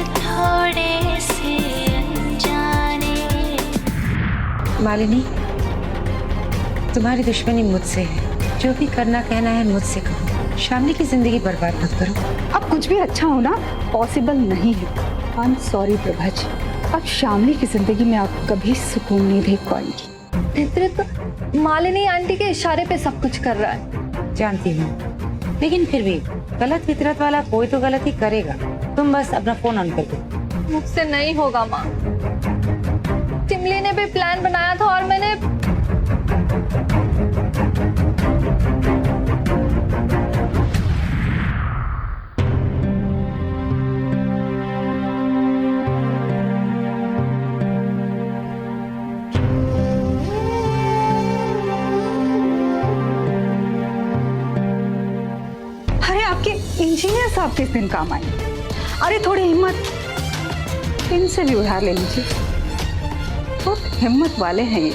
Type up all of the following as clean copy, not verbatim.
थोड़े से अनजाने। मालिनी, तुम्हारी दुश्मनी मुझसे है। जो भी करना कहना है मुझसे कहो। शामली की जिंदगी बर्बाद मत करो। अब कुछ भी अच्छा होना पॉसिबल नहीं है। I am sorry Prabha ji, अब शामली की जिंदगी में आप कभी सुकून नहीं देख पाएंगी। नेतृत्व मालिनी आंटी के इशारे पे सब कुछ कर रहा है। जानती हूँ, लेकिन फिर भी गलत फितरत वाला कोई तो गलती करेगा। तुम बस अपना फोन ऑन कर दो। मुझसे नहीं होगा माँ। टिमली ने भी प्लान बनाया था और मैंने इंजीनियर साहब किस दिन काम आए? अरे थोड़ी हिम्मत इनसे भी उधार ले लीजिए। बहुत हिम्मत वाले हैं ये,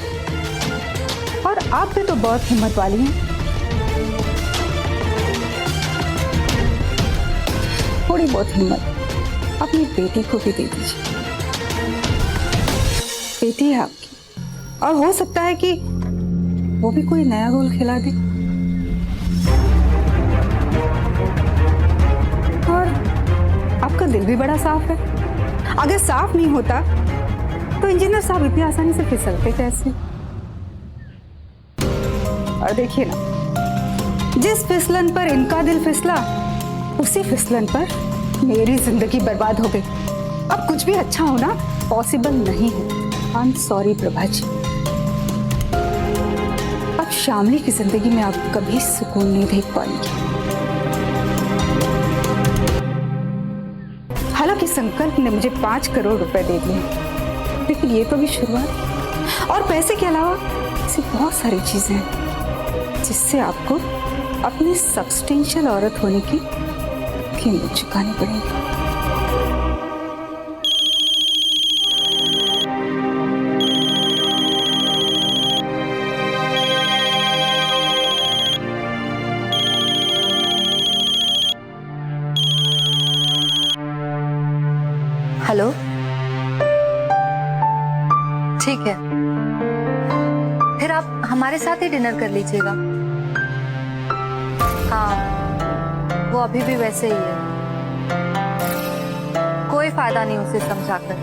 और आप भी तो बहुत हिम्मत वाली हैं। थोड़ी बहुत हिम्मत अपनी बेटी को भी दे दीजिए। बेटी है आपकी, और हो सकता है कि वो भी कोई नया रोल खिला दे। आपका दिल भी बड़ा साफ है। अगर साफ नहीं होता तो इंजीनियर साहब इतनी आसानी से फिसलते कैसे? और देखिए ना, जिस फिसलन पर इनका दिल फिसला, उसी फिसलन पर मेरी जिंदगी बर्बाद हो गई। अब कुछ भी अच्छा होना पॉसिबल नहीं है। I am sorry Prabha ji, अब शामली की जिंदगी में आप कभी सुकून नहीं देख पाएंगे। हालांकि संकल्प ने मुझे 5 करोड़ रुपए दे दिए, लेकिन ये तो भी शुरुआत। और पैसे के अलावा ऐसी बहुत सारी चीजें हैं जिससे आपको अपनी सब्सटेंशियल औरत होने की कीमत चुकानी पड़ेगी। हेलो, ठीक है, फिर आप हमारे साथ ही डिनर कर लीजिएगा। हाँ, वो अभी भी वैसे ही है। कोई फायदा नहीं उसे समझाकर।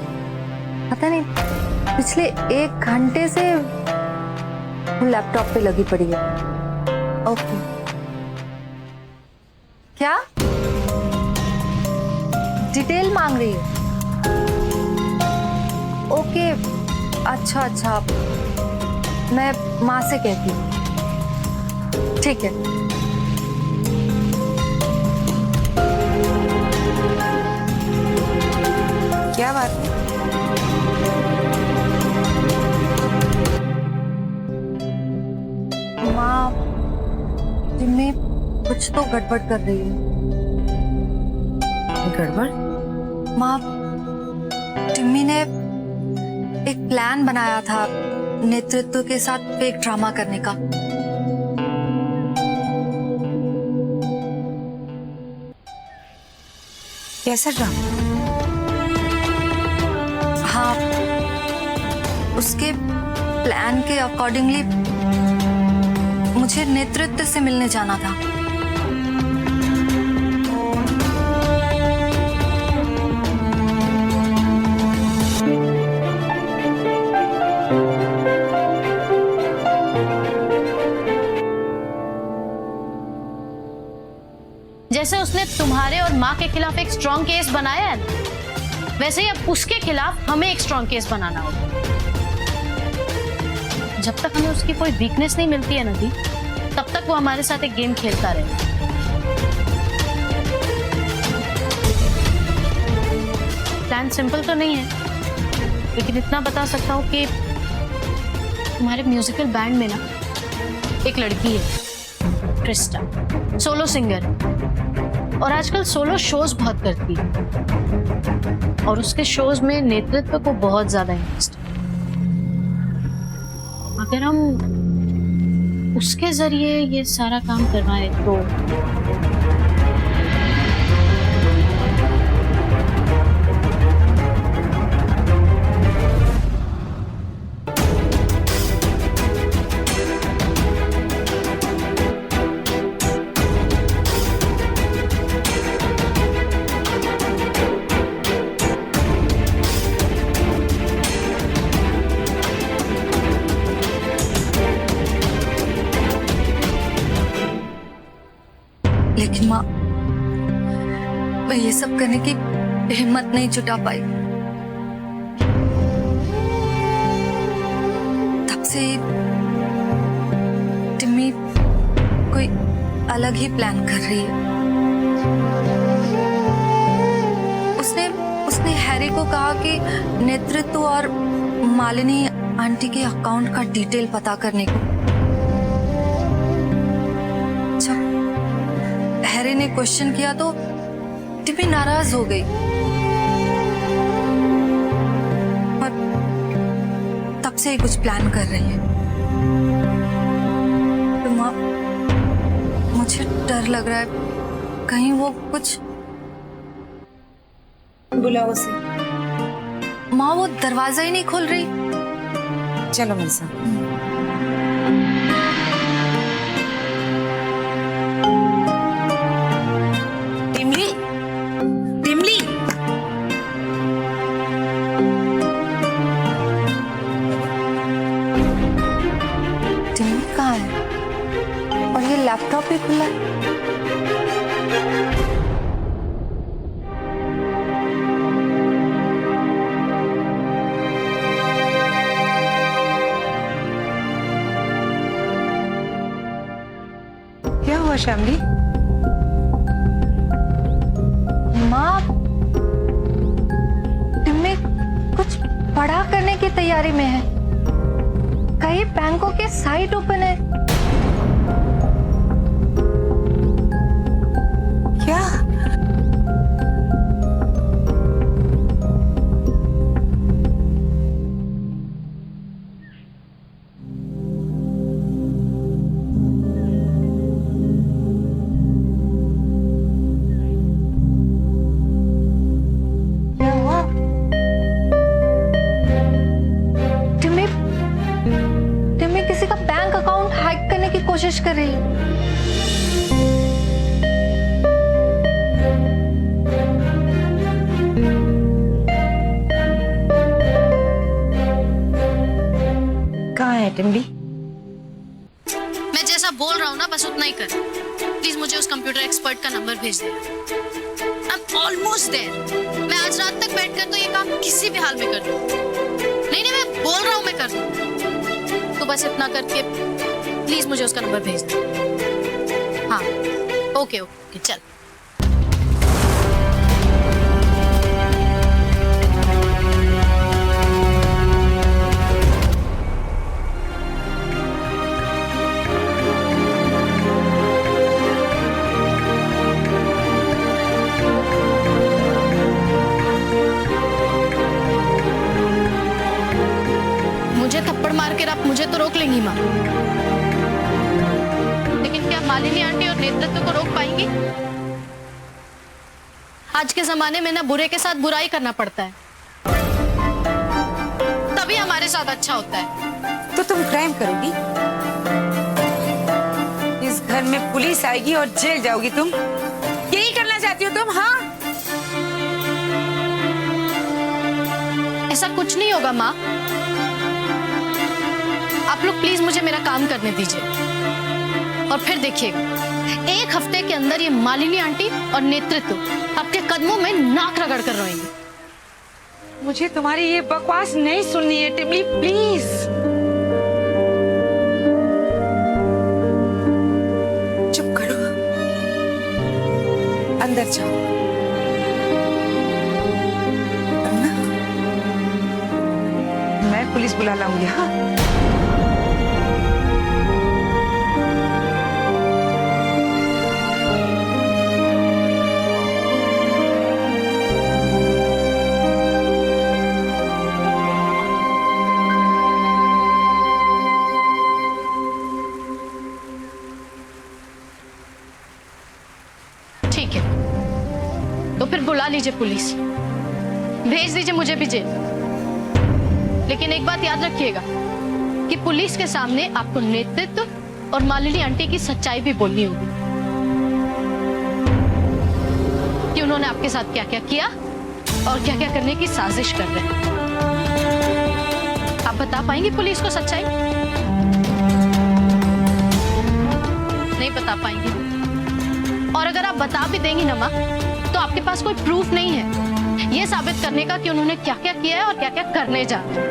पता नहीं पिछले 1 घंटे से वो लैपटॉप पे लगी पड़ी है। ओके, क्या डिटेल मांग रही है? ओके, अच्छा अच्छा, मैं माँ से कहती हूँ। ठीक है। क्या बात है? माँ, जिम्मी कुछ तो गड़बड़ कर रही है। गड़बड़? माँ, टिम्मी ने एक प्लान बनाया था नेतृत्व के साथ फेक ड्रामा करने का। कैसा ड्रामा? हाँ, उसके प्लान के अकॉर्डिंगली मुझे नेतृत्व से मिलने जाना था। जैसे उसने तुम्हारे और माँ के खिलाफ एक स्ट्रॉन्ग केस बनाया है ना, वैसे ही अब उसके खिलाफ हमें एक स्ट्रॉन्ग केस बनाना होगा। जब तक हमें उसकी कोई वीकनेस नहीं मिलती है नदी, तब तक वो हमारे साथ एक गेम खेलता रहे। प्लान सिंपल तो नहीं है, लेकिन इतना बता सकता हूँ कि तुम्हारे म्यूजिकल बैंड में ना एक लड़की है, क्रिस्टा, सोलो सिंगर, और आजकल सोलो शोज बहुत करती है, और उसके शोज में नेतृत्व को बहुत ज्यादा इंटरेस्ट है। अगर हम उसके जरिए ये सारा काम करवाएं तो लेकिन माँ, मैं ये सब करने की हिम्मत नहीं जुटा पाई। तब से टिम्मी कोई अलग ही प्लान कर रही है। उसने हैरी को कहा कि नेतृत्व और मालिनी आंटी के अकाउंट का डिटेल पता करने को। जब हैरी ने क्वेश्चन किया तो टिम्मी नाराज हो गई और तब से ही कुछ प्लान कर रही है। तो माँ, मुझे डर लग रहा है कहीं वो कुछ। बुलाओ उसे। माँ, वो दरवाजा ही नहीं खोल रही। चलो मेरे साथ। टिमली, टिमली। टिम्मी कहाँ है? और ये लैपटॉप भी खुला है। क्या हुआ शामली? माँ, टिम्मी कुछ बड़ा करने की तैयारी में है। कई बैंकों के साइट ओपन है। क्या? क्या हुआ? टिम्मी किसी का बैंक अकाउंट हैक करने की कोशिश कर रही है। कहाँ है टिमली? मैं जैसा बोल रहा हूँ ना, बस उतना ही कर। प्लीज मुझे उस कंप्यूटर एक्सपर्ट का नंबर भेज दे। I'm almost there। मैं आज रात तक बैठकर तो ये काम किसी भी हाल में कर दूँ। नहीं, मैं बोल रहा हूँ मैं कर दूँ। तो बस इतना करके प्लीज मुझे उसका नंबर भेज दे। हाँ, ओके ओके, चल। मुझे थप्पड़ मार के आप मुझे तो रोक लेंगी माँ, लेकिन क्या मालिनी आंटी और नेतृत्व को रोक पाएंगी? आज के जमाने में ना बुरे के साथ बुराई करना पड़ता है, तभी हमारे साथ अच्छा होता है। तो तुम क्राइम करोगी? इस घर में पुलिस आएगी और जेल जाओगी तुम? यही करना चाहती हो तुम? हाँ, ऐसा कुछ नहीं होगा माँ। आप लोग प्लीज मुझे मेरा काम करने दीजिए और फिर देखिएगा, एक हफ्ते के अंदर ये मालिनी आंटी और नेतृत्व आपके कदमों में नाक रगड़ कर रोएंगे। मुझे तुम्हारी ये बकवास नहीं सुननी है टिमली, प्लीज। चुप करो, अंदर जाओ। मैं पुलिस बुला लाऊंगी। हाँ, ठीक है, तो फिर बुला लीजिए पुलिस, भेज दीजिए मुझे भी जेल। लेकिन एक बात याद रखिएगा कि पुलिस के सामने आपको नेतृत्व और मालिनी आंटी की सच्चाई भी बोलनी होगी कि उन्होंने आपके साथ क्या क्या किया और क्या क्या करने की साजिश कर रहे हैं। आप बता पाएंगी पुलिस को सच्चाई? नहीं बता पाएंगी और अगर आप बता भी देंगी ना माँ, तो आपके पास कोई प्रूफ नहीं है ये साबित करने का कि उन्होंने क्या क्या किया है और क्या क्या करने जा रहे हैं।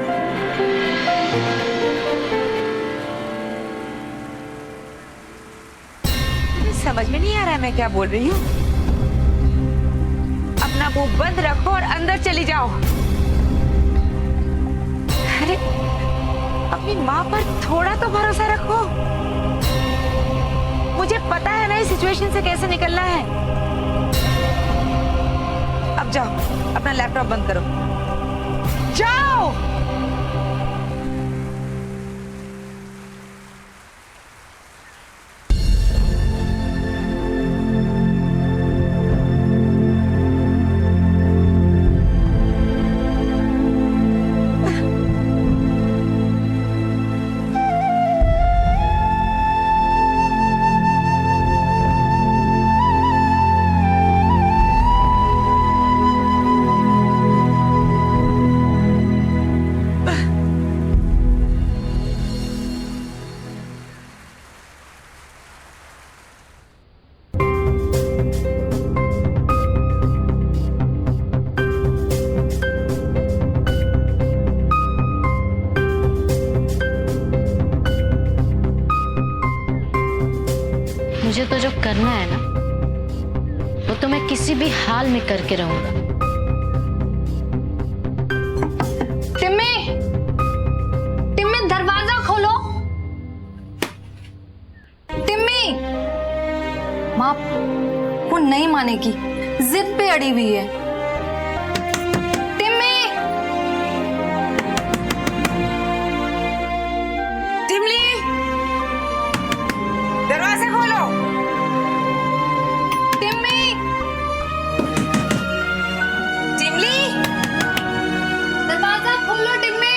समझ में नहीं आ रहा है मैं क्या बोल रही हूँ। अपना मुंह बंद रखो और अंदर चली जाओ। अरे अपनी माँ पर थोड़ा तो भरोसा रखो। मुझे पता है ना इस सिचुएशन से कैसे निकलना है। अब जाओ अपना लैपटॉप बंद करो, जाओ। मुझे तो जो करना है ना, वो तो मैं किसी भी हाल में करके रहूंगा। टिम्मी, टिम्मी दरवाजा खोलो। टिम्मी, माँ वो नहीं मानेगी, जिद पे अड़ी हुई है। टिम्मी, टिमली, दरवाजा खोलो। टिम्मी, टिमली, दरवाजा खोलो टिम्मी।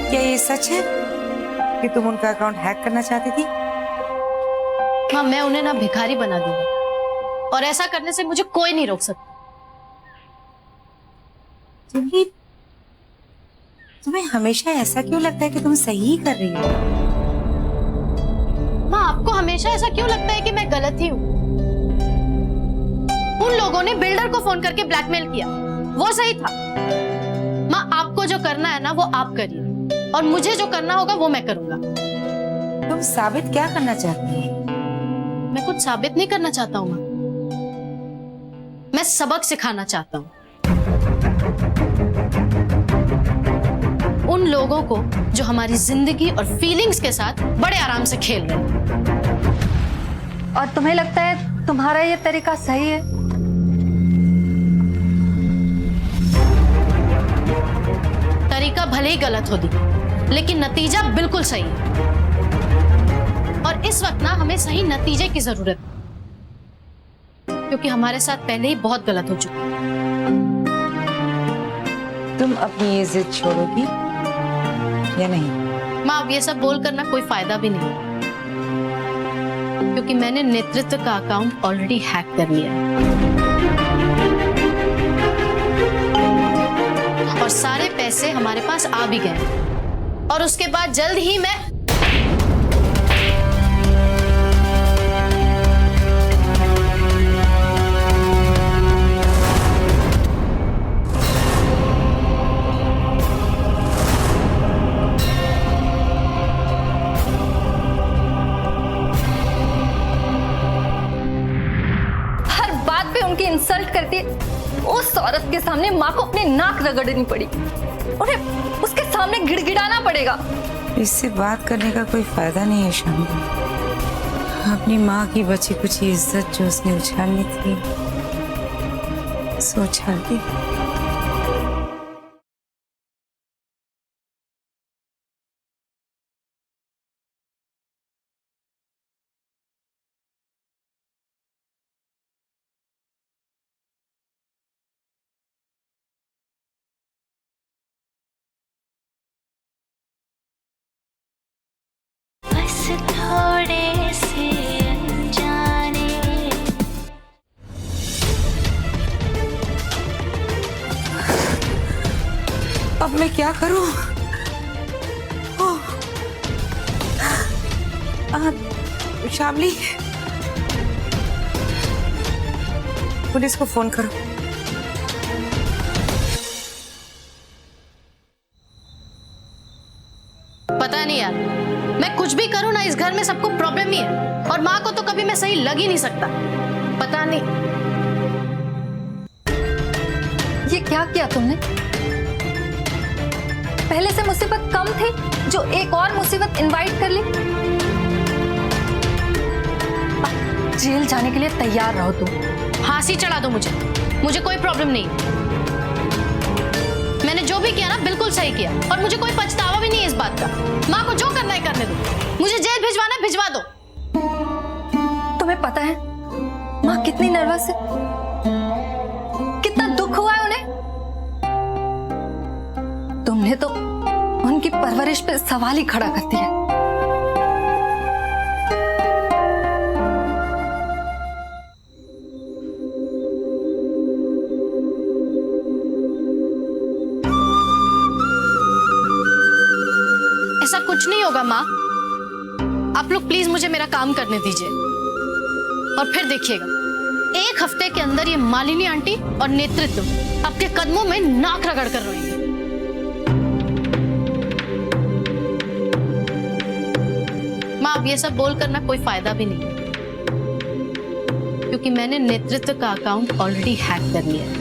क्या ये सच है कि तुम उनका अकाउंट हैक करना चाहती थी? हाँ, मैं उन्हें ना भिखारी बना दूंगा और ऐसा करने से मुझे कोई नहीं रोक सकता। टिमली, तुम्हें हमेशा ऐसा क्यों लगता है कि तुम सही कर रही हो? माँ, आपको हमेशा ऐसा क्यों लगता है कि मैं गलत ही हूँ? उन लोगों ने बिल्डर को फोन करके ब्लैकमेल किया, वो सही था। माँ, आपको जो करना है ना वो आप करिए और मुझे जो करना होगा वो मैं करूंगा। तुम साबित क्या करना चाहती हो? मैं कुछ साबित नहीं करना चाहता हूँ माँ, मैं सबक सिखाना चाहता हूँ उन लोगों को जो हमारी जिंदगी और फीलिंग्स के साथ बड़े आराम से खेल रहे हैं। और तुम्हें लगता है तुम्हारा ये तरीका सही है? तरीका भले ही गलत हो दी, लेकिन नतीजा बिल्कुबिल्कुल सही है। और इस वक्त ना हमें सही नतीजे की जरूरत है, क्योंकि हमारे साथ पहले ही बहुत गलत हो चुका है। तुम अपनी ये जिद छोड़ोगी या नहीं? माँ, अब ये सब बोल करना कोई फायदा भी नहीं, क्योंकि मैंने नेतृत्व का अकाउंट ऑलरेडी हैक कर लिया है और सारे पैसे हमारे पास आ भी गए और उसके बाद जल्द ही मैं हर बात पे उनकी इंसल्ट करती है। उस औरत के सामने माँ को अपनी नाक रगड़नी पड़ी, उन्हें उसके सामने गिड़गिड़ाना पड़ेगा। इससे बात करने का कोई फायदा नहीं है शामी। अपनी माँ की बची कुची इज्जत जो उसने उछालनी थी, सो उछाल दी। बस थोड़े से अनजाने अब मैं क्या करूं? शामली, पुलिस को फोन करो। पता नहीं यार, मैं कुछ भी करूं ना, इस घर में सबको प्रॉब्लम ही है, और माँ को तो कभी मैं सही लग ही नहीं सकता। पता नहीं ये क्या किया तुमने? पहले से मुसीबत कम थी जो एक और मुसीबत इनवाइट कर ली। अब जेल जाने के लिए तैयार रहो तुम। फांसी चढ़ा दो मुझे, मुझे कोई प्रॉब्लम नहीं। मैंने जो भी किया ना बिल्कुल सही किया, और मुझे कोई पछतावा भी नहीं है इस बात का। माँ को जो करना है करने दो, मुझे जेल भिजवाना है भिजवा दो। तुम्हें पता है माँ कितनी नर्वस है, कितना दुख हुआ है उन्हें। तुमने तो उनकी परवरिश पे सवाल ही खड़ा कर दिया। ऐसा कुछ नहीं होगा माँ, आप लोग प्लीज मुझे मेरा काम करने दीजिए, और फिर देखिएगा एक हफ्ते के अंदर ये मालिनी आंटी और नेतृत्व आपके कदमों में नाक रगड़ कर रोएंगे। माँ अब ये सब बोल करना कोई फायदा भी नहीं है, क्योंकि मैंने नेतृत्व का अकाउंट ऑलरेडी हैक कर लिया है।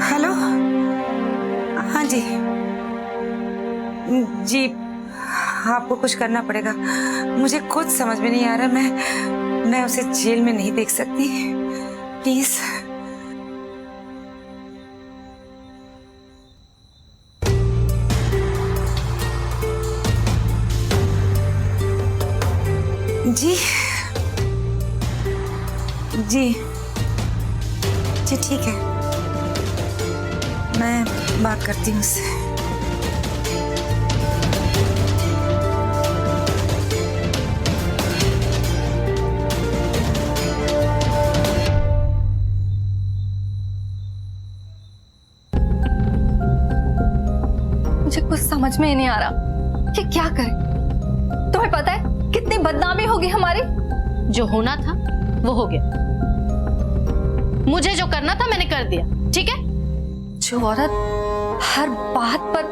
हेलो, हाँ जी जी, आपको कुछ करना पड़ेगा। मुझे खुद समझ में नहीं आ रहा, मैं उसे जेल में नहीं देख सकती। प्लीज। जी जी जी, ठीक है, मैं बात करती हूँ उससे। मुझे कुछ समझ में ही नहीं आ रहा कि क्या करें। तुम्हें पता है कितनी बदनामी होगी हमारी। जो होना था वो हो गया, मुझे जो करना था मैंने कर दिया, ठीक है। जो औरत हर बात पर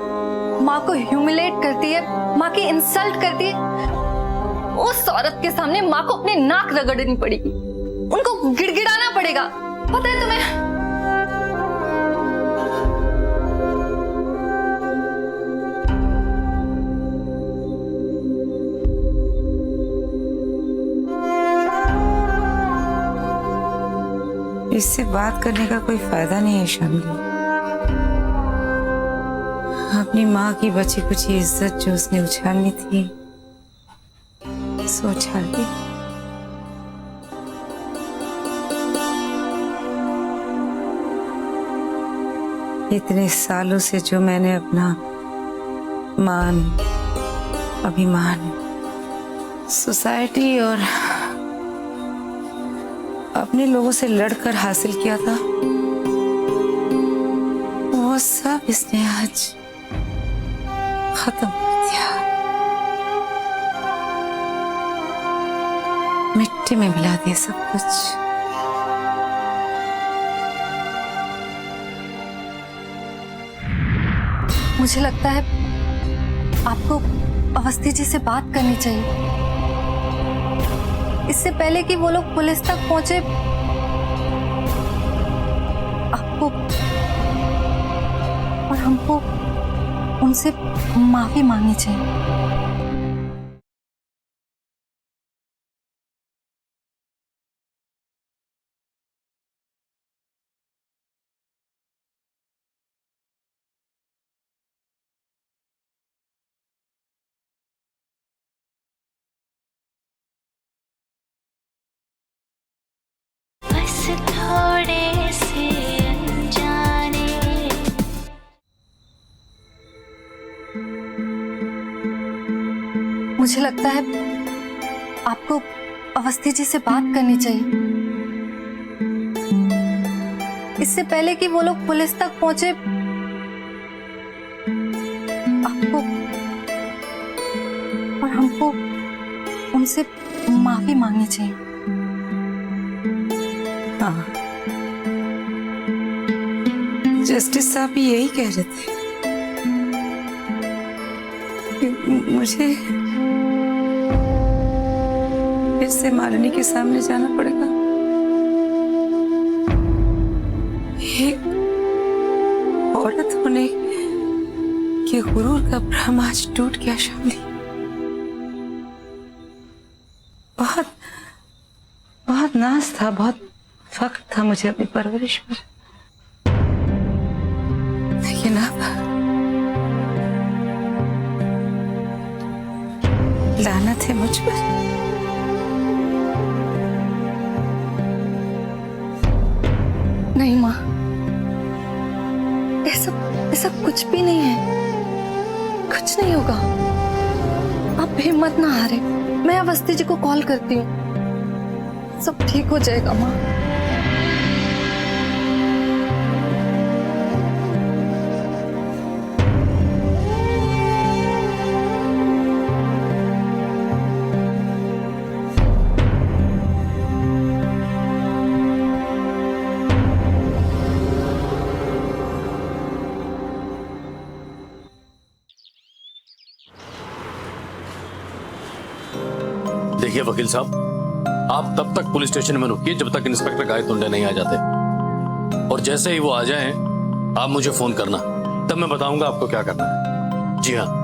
माँ को ह्यूमिलेट करती है, माँ की इंसल्ट करती है, उस औरत के सामने माँ को अपनी नाक रगड़नी पड़ेगी, उनको गिड़गिड़ाना पड़ेगा। पता है तुम्हें? इससे बात करने का कोई फायदा नहीं है शामली। अपनी माँ की बची कुची इज्जत जो उसने उछालनी थी, सो उछाल दी। इतने सालों से जो मैंने अपना मान, अभिमान, सोसाइटी और अपने लोगों से लड़कर हासिल किया था, वो सब इसने आज खत्म कर दिया, मिट्टी में मिला दिया सब कुछ। मुझे लगता है आपको अवस्थी जी से बात करनी चाहिए, इससे पहले कि वो लोग पुलिस तक पहुंचे। आपको और हमको उनसे माफी मांगनी चाहिए। मुझे लगता है आपको अवस्थी जी से बात करनी चाहिए, इससे पहले कि वो लोग पुलिस तक पहुंचे। आपको और हमको उनसे माफी मांगनी चाहिए। हाँ, जस्टिस साहब भी यही कह रहे थे कि मुझे फिर से मालिनी के सामने जाना पड़ेगा। एक औरत होने के गुरूर का भ्रम आज टूट गया शामली। बहुत बहुत नाज था, बहुत फख्र था मुझे अपनी परवरिश पर, लेकिन अब लानत है मुझ पर। नहीं माँ, ऐसा कुछ भी नहीं है, कुछ नहीं होगा। आप हिम्मत ना हारे, मैं अवस्थी जी को कॉल करती हूँ, सब ठीक हो जाएगा माँ। देखिए वकील साहब, आप तब तक पुलिस स्टेशन में रुकिए जब तक इंस्पेक्टर गायतुंडे नहीं आ जाते, और जैसे ही वो आ जाएं, आप मुझे फोन करना, तब मैं बताऊंगा आपको क्या करना है। जी हाँ।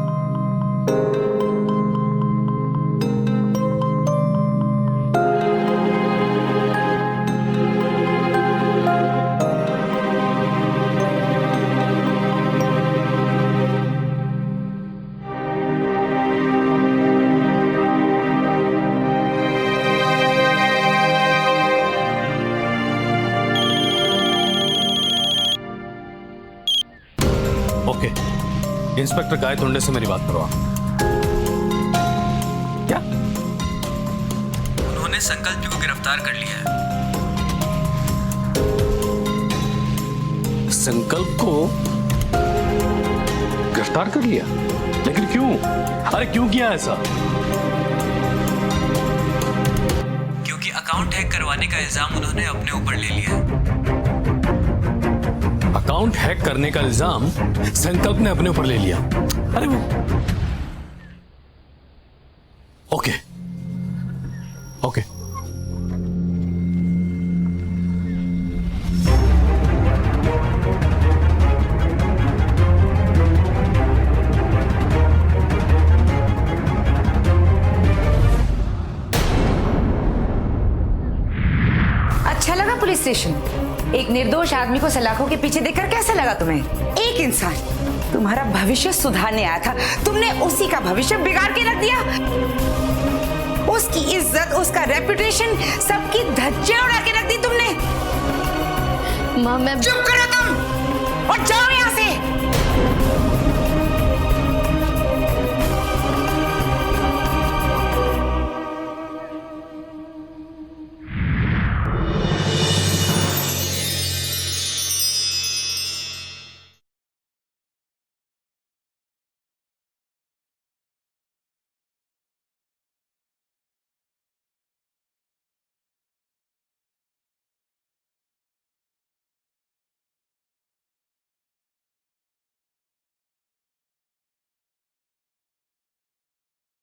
ओके, इंस्पेक्टर गायतुंडे से मेरी बात करो आप। क्या? उन्होंने संकल्प जी को गिरफ्तार कर लिया है। संकल्प को गिरफ्तार कर लिया? लेकिन क्यों? अरे क्यों किया ऐसा? क्योंकि अकाउंट हैक करवाने का इल्जाम उन्होंने अपने ऊपर ले लिया है। अकाउंट हैक करने का इल्जाम संकल्प ने अपने ऊपर ले लिया? अरे वो ओके ओके, अच्छा लगा पुलिस स्टेशन? एक निर्दोष आदमी को सलाखों के पीछे देखकर कैसा लगा तुम्हें? एक इंसान तुम्हारा भविष्य सुधारने आया था, तुमने उसी का भविष्य बिगाड़ के रख दिया। उसकी इज्जत, उसका रेपुटेशन, सबकी धज्जियां उड़ा के रख दी तुमने। माँ मैं चुप करो तुम और जाओ यहाँ से।